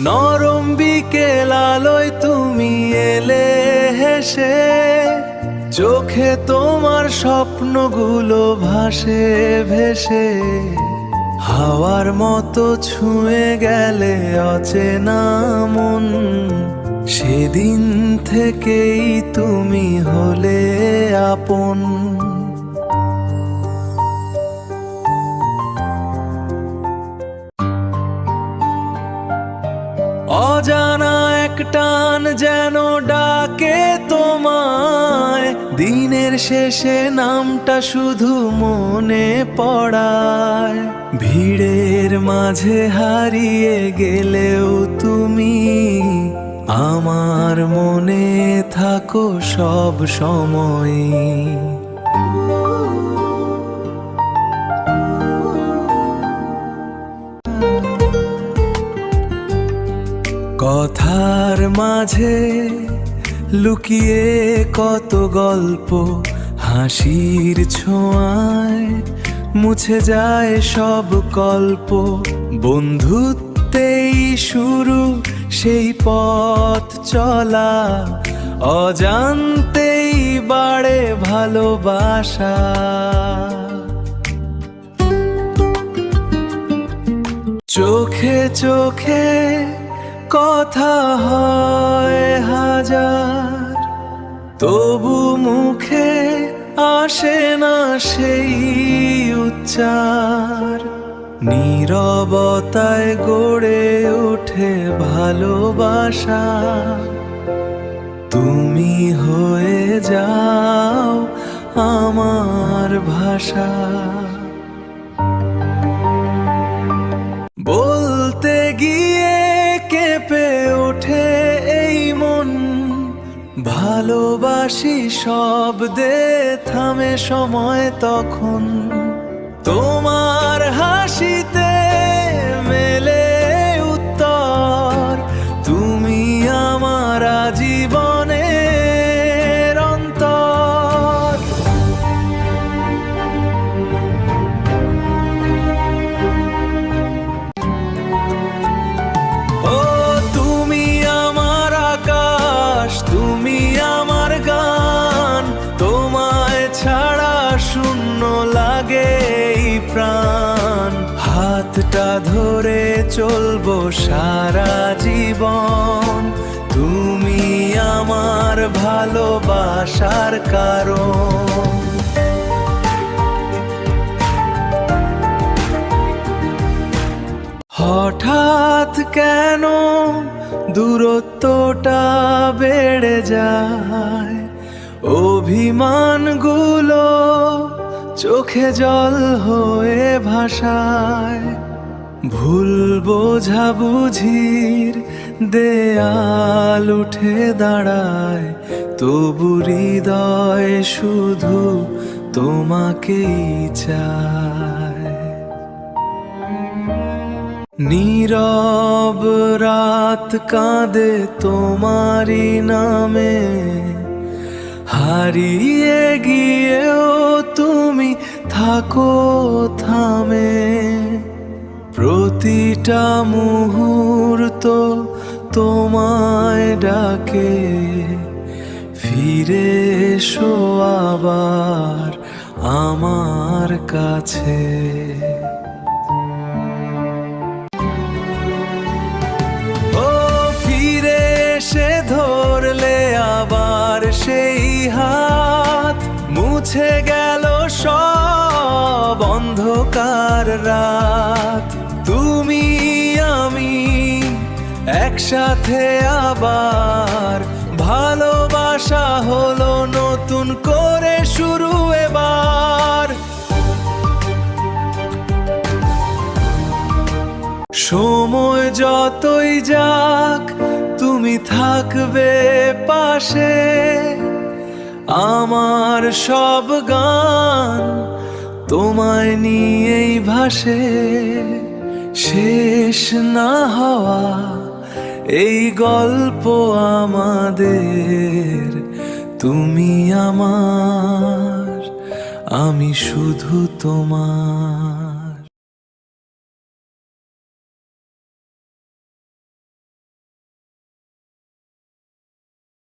নরম বিকেল আলোয় তুমি এলে হেসে, চোখে তোমার স্বপ্নগুলো ভাসে ভেসে, হাওয়ার মতো ছুঁয়ে গেলে অচেনা মন। সেদিন থেকেই তুমি হলে আপন। অজানা এক টান যেন ডাকে তোমায়, দিনের শেষে নামটা শুধু মনে পড়ায়। ভিড়ের মাঝে হারিয়ে গেলেও তুমি আমার মনে থাকো সব সময়। কথার মাঝে লুকিয়ে কত গল্প, হাসির ছোঁয়ায় মুছে যায় সব কল্প। বন্ধুত্বেই শুরু সেই পথ চলা, অজান্তেই বাড়ে ভালোবাসা। চোখে চোখে কথা হয় হাজার, তবু মুখে আসে না সেই উচ্চার। নীরবতায় গড়ে ওঠে ভালোবাসা, তুমি হয়ে যাও আমার ভাষা। বলতে গিয়ে কেঁপে ওঠে এই মন, ভালোবাসি শব্দে থামে সময় তখন। তোমার হাসিতে মেলে উত্তর, তুমি আমার জীবনের অন্তর। ও তুমি আমার আকাশ, তুমি আমার গান, তোমায় ছাড়া শূন্য লাগে এই প্রাণ। হাতটা ধরে চলবো সারা জীবন, তুমি আমার ভালোবাসার কারণ। হঠাৎ কেন দূরত্বটা বেড়ে যায়, অভিমানগুলো চোখে জল হয়ে ভাসায়। ভুল বোঝাবুঝির দেয়াল উঠে দাঁড়ায়, তবু হৃদয় শুধু তোমাকেই চায়। নীরব রাত কাঁদে তোমারই নামে, হারিয়ে গিয়েও তুমি থাকো থামে। প্রতিটা মুহূর্ত তোমায় ডাকে, ফিরে এসো আবার আমার কাছে। ধরলে আবার সেই হাত, মুছে গেল সব অন্ধকার রাত। তুমি আমি একসাথে আবার, ভালোবাসা হলো নতুন করে শুরু এবার। সময় যতই যাক তুমি থাকবে পাশে, আমার সব গান তোমায় নিয়েই ভাসে। শেষ না হওয়া এই গল্প আমাদের, তুমি আমার, আমি শুধু তোমার।